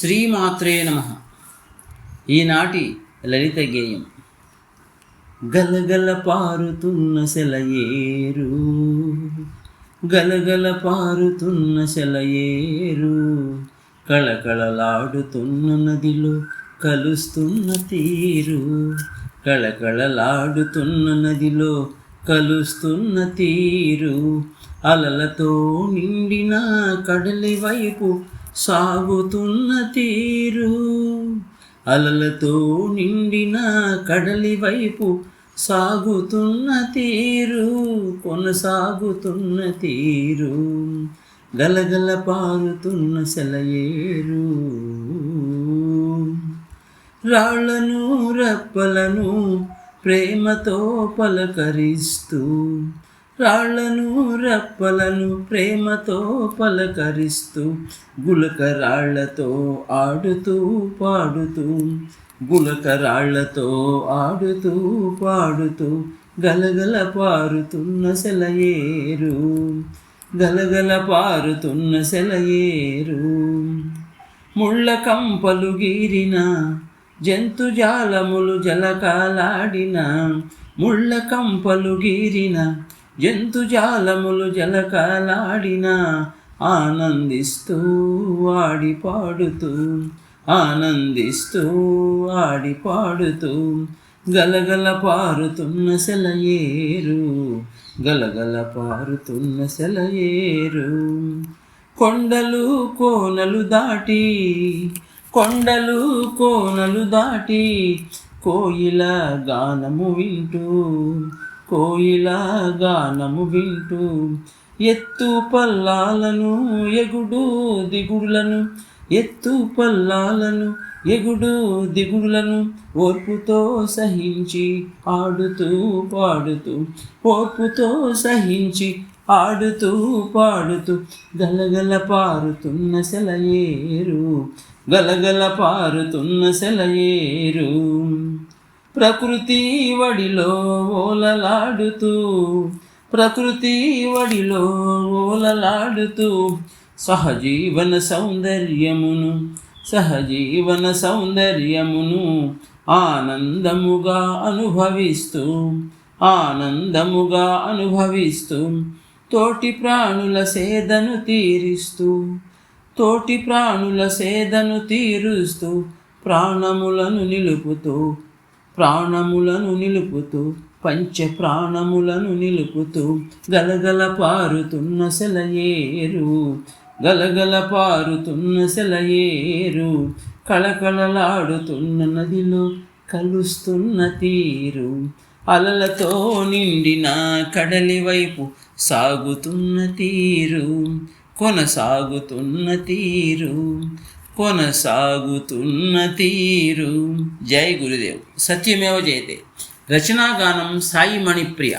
శ్రీమాత్రే నమః. ఈనాటి లలిత గేయం. గలగల పారుతున్న సెలయేరు, గలగల పారుతున్న సెలయేరు, కళకళలాడుతున్న నదిలో కలుస్తున్న తీరు, కళకళలాడుతున్న నదిలో కలుస్తున్న తీరు, అలలతో నిండిన కడలి వైపు సాగుతున్న తీరు, అలలతో నిండిన కడలి వైపు సాగుతున్న తీరు, కొనసాగుతున్న తీరు, గలగల పారుతున్న సెలయేరు. రాళ్లను రప్పలను ప్రేమతో పలకరిస్తూ, రాళ్లను రప్పలను ప్రేమతో పలకరిస్తూ, గులకరాళ్లతో ఆడుతూ పాడుతూ, గులకరాళ్లతో ఆడుతూ పాడుతూ, గలగల పారుతున్న సెలయేరు, గలగల పారుతున్న సెలయేరు. ముళ్ళ కంపలు గీరిన జంతుజాలములు జలకాలాడిన, ముళ్ళ కంపలు గీరిన జంతుజాలములు జలకాలాడిన, ఆనందిస్తూ ఆడి పాడుతూ, ఆనందిస్తూ ఆడి పాడుతూ, గలగల పారుతున్న సెలయేరు, గలగల పారుతున్న సెలయేరు. కొండలు కోనలు దాటి, కొండలు కోనలు దాటి, కోయిల గానము వింటూ, కోయిల గానము వింటూ, ఎత్తు పల్లాలను ఎగుడు దిగుడులను, ఎత్తు పల్లాలను ఎగుడు దిగుడులను ఓర్పుతో సహించి ఆడుతూ పాడుతూ, ఓర్పుతో సహించి ఆడుతూ పాడుతూ, గలగల పారుతున్న సెలయేరు, గలగల పారుతున్న సెలయేరు. ప్రకృతి వడిలో ఓలలాడుతూ, ప్రకృతి వడిలో ఓలలాడుతూ, సహజీవన సౌందర్యమును, సహజీవన సౌందర్యమును ఆనందముగా అనుభవిస్తూ, ఆనందముగా అనుభవిస్తూ, తోటి ప్రాణుల సేదను తీరుస్తూ, తోటి ప్రాణుల సేదను తీరుస్తూ, ప్రాణములను నిలుపుతూ, ప్రాణములను నిలుపుతూ, పంచ ప్రాణములను నిలుపుతూ, గలగల పారుతున్న సెలయేరు, గలగల పారుతున్న సెలయేరు, కళకళలాడుతున్న నదిలో కలుస్తున్న తీరు, అలలతో నిండిన కడలి వైపు సాగుతున్న తీరు, కొనసాగుతున్న తీరు, కొనసాగుతున్న తీరు. జై గురుదేవ్. సత్యమేవ జయతే. రచనాగానం సాయి మణిప్రియ.